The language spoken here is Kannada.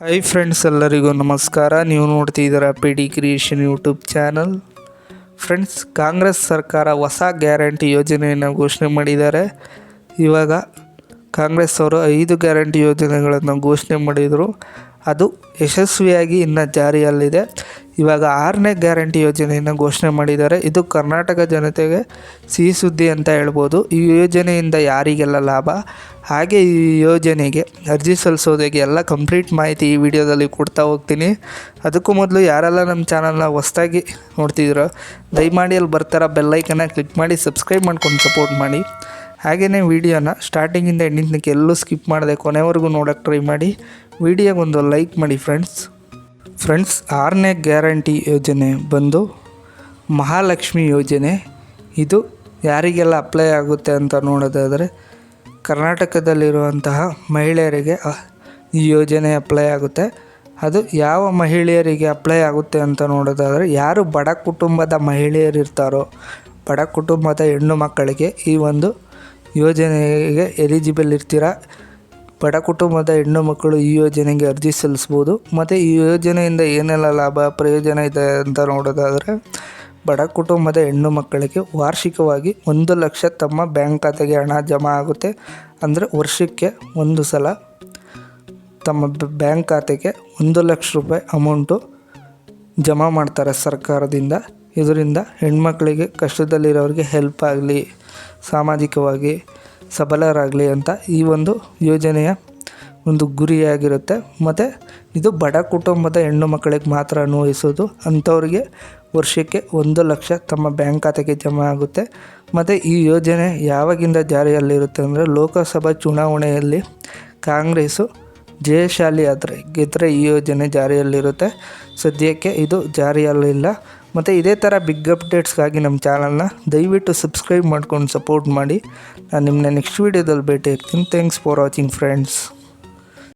ಹಾಯ್ ಫ್ರೆಂಡ್ಸ್, ಎಲ್ಲರಿಗೂ ನಮಸ್ಕಾರ. ನೀವು ನೋಡ್ತಿದ್ದೀರಾ P D creation YouTube channel. Friends, Congress ಸರ್ಕಾರ ಹೊಸ ಗ್ಯಾರಂಟಿ ಯೋಜನೆಯನ್ನು ಘೋಷಣೆ ಮಾಡಿದ್ದಾರೆ. ಇವಾಗ ಕಾಂಗ್ರೆಸ್ ಅವರು 5 ಗ್ಯಾರಂಟಿ ಯೋಜನೆಗಳನ್ನು ಘೋಷಣೆ ಮಾಡಿದರು. ಅದು ಯಶಸ್ವಿಯಾಗಿ ಇನ್ನು ಜಾರಿಯಲ್ಲಿದೆ. ಇವಾಗ 6ನೇ ಗ್ಯಾರಂಟಿ ಯೋಜನೆಯನ್ನು ಘೋಷಣೆ ಮಾಡಿದ್ದಾರೆ. ಇದು ಕರ್ನಾಟಕ ಜನತೆಗೆ ಸಿಹಿ ಸುದ್ದಿ ಅಂತ ಹೇಳ್ಬೋದು. ಈ ಯೋಜನೆಯಿಂದ ಯಾರಿಗೆಲ್ಲ ಲಾಭ, ಹಾಗೆ ಈ ಯೋಜನೆಗೆ ಅರ್ಜಿ ಸಲ್ಲಿಸೋದಕ್ಕೆ ಎಲ್ಲ ಕಂಪ್ಲೀಟ್ ಮಾಹಿತಿ ಈ ವಿಡಿಯೋದಲ್ಲಿ ಕೊಡ್ತಾ ಹೋಗ್ತೀನಿ. ಅದಕ್ಕೂ ಮೊದಲು ಯಾರೆಲ್ಲ ನಮ್ಮ ಚಾನಲ್ನ ಹೊಸದಾಗಿ ನೋಡ್ತಿದ್ದೀರೋ ದಯಮಾಡಿ ಅಲ್ಲಿ ಬರ್ತಾರ ಬೆಲ್ಲೈಕನ್ನ ಕ್ಲಿಕ್ ಮಾಡಿ ಸಬ್ಸ್ಕ್ರೈಬ್ ಮಾಡ್ಕೊಂಡು ಸಪೋರ್ಟ್ ಮಾಡಿ. ಹಾಗೆಯೇ ವಿಡಿಯೋನ ಸ್ಟಾರ್ಟಿಂಗಿಂದ ಎಂಡಿಂಗ್ ತನಕ ಎಲ್ಲೂ ಸ್ಕಿಪ್ ಮಾಡದೆ ಕೊನೆವರೆಗೂ ನೋಡೋಕ್ಕೆ ಟ್ರೈ ಮಾಡಿ. ವಿಡಿಯೋಗೊಂದು ಲೈಕ್ ಮಾಡಿ ಫ್ರೆಂಡ್ಸ್. 6ನೇ ಗ್ಯಾರಂಟಿ ಯೋಜನೆ ಬಂದು ಮಹಾಲಕ್ಷ್ಮಿ ಯೋಜನೆ. ಇದು ಯಾರಿಗೆಲ್ಲ ಅಪ್ಲೈ ಆಗುತ್ತೆ ಅಂತ ನೋಡೋದಾದರೆ ಕರ್ನಾಟಕದಲ್ಲಿರುವಂತಹ ಮಹಿಳೆಯರಿಗೆ ಈ ಯೋಜನೆ ಅಪ್ಲೈ ಆಗುತ್ತೆ. ಅದು ಯಾವ ಮಹಿಳೆಯರಿಗೆ ಅಪ್ಲೈ ಆಗುತ್ತೆ ಅಂತ ನೋಡೋದಾದರೆ, ಯಾರು ಬಡ ಕುಟುಂಬದ ಮಹಿಳೆಯರಿರ್ತಾರೋ, ಬಡ ಕುಟುಂಬದ ಹೆಣ್ಣು ಮಕ್ಕಳಿಗೆ ಈ ಒಂದು ಯೋಜನೆಗೆ ಎಲಿಜಿಬಲ್ ಇರ್ತೀರ. ಬಡ ಕುಟುಂಬದ ಹೆಣ್ಣು ಮಕ್ಕಳು ಈ ಯೋಜನೆಗೆ ಅರ್ಜಿ ಸಲ್ಲಿಸ್ಬೋದು. ಮತ್ತು ಈ ಯೋಜನೆಯಿಂದ ಏನೆಲ್ಲ ಲಾಭ ಪ್ರಯೋಜನ ಇದೆ ಅಂತ ನೋಡೋದಾದರೆ, ಬಡ ಕುಟುಂಬದ ಹೆಣ್ಣು ಮಕ್ಕಳಿಗೆ ವಾರ್ಷಿಕವಾಗಿ 1 ಲಕ್ಷ ತಮ್ಮ ಬ್ಯಾಂಕ್ ಖಾತೆಗೆ ಹಣ ಜಮಾ ಆಗುತ್ತೆ. ಅಂದರೆ ವರ್ಷಕ್ಕೆ ಒಂದು ಸಲ ತಮ್ಮ ಬ್ಯಾಂಕ್ ಖಾತೆಗೆ 1 ಲಕ್ಷ ರೂಪಾಯಿ ಅಮೌಂಟು ಜಮಾ ಮಾಡ್ತಾರೆ ಸರ್ಕಾರದಿಂದ. ಇದರಿಂದ ಹೆಣ್ಮಕ್ಳಿಗೆ ಕಷ್ಟದಲ್ಲಿರೋರಿಗೆ ಹೆಲ್ಪ್ ಆಗಲಿ, ಸಾಮಾಜಿಕವಾಗಿ ಸಬಲರಾಗಲಿ ಅಂತ ಈ ಒಂದು ಯೋಜನೆಯ ಒಂದು ಗುರಿಯಾಗಿರುತ್ತೆ. ಮತ್ತು ಇದು ಬಡ ಕುಟುಂಬದ ಹೆಣ್ಣು ಮಕ್ಕಳಿಗೆ ಮಾತ್ರ ಅನ್ವಯಿಸೋದು. ಅಂಥವ್ರಿಗೆ ವರ್ಷಕ್ಕೆ 1 ಲಕ್ಷ ತಮ್ಮ ಬ್ಯಾಂಕ್ ಖಾತೆಗೆ ಜಮಾ ಆಗುತ್ತೆ. ಮತ್ತು ಈ ಯೋಜನೆ ಯಾವಾಗಿಂದ ಜಾರಿಯಲ್ಲಿರುತ್ತೆ ಅಂದರೆ, ಲೋಕಸಭಾ ಚುನಾವಣೆಯಲ್ಲಿ ಕಾಂಗ್ರೆಸ್ಸು ಜಯಶಾಲಿ ಗೆದ್ದರೆ ಈ ಯೋಜನೆ ಜಾರಿಯಲ್ಲಿರುತ್ತೆ. ಸದ್ಯಕ್ಕೆ ಇದು ಜಾರಿಯಲ್ಲಿಲ್ಲ. ಮತ್ತು ಇದೇ ಥರ ಬಿಗ್ ಅಪ್ಡೇಟ್ಸ್ಗಾಗಿ ನಮ್ಮ ಚಾನಲ್ನ ದಯವಿಟ್ಟು ಸಬ್ಸ್ಕ್ರೈಬ್ ಮಾಡ್ಕೊಂಡು ಸಪೋರ್ಟ್ ಮಾಡಿ. ನಾನು ನಿಮ್ಮನ್ನ ನೆಕ್ಸ್ಟ್ ವೀಡಿಯೋದಲ್ಲಿ ಭೇಟಿ ಆಗ್ತೀನಿ. Thanks for watching friends.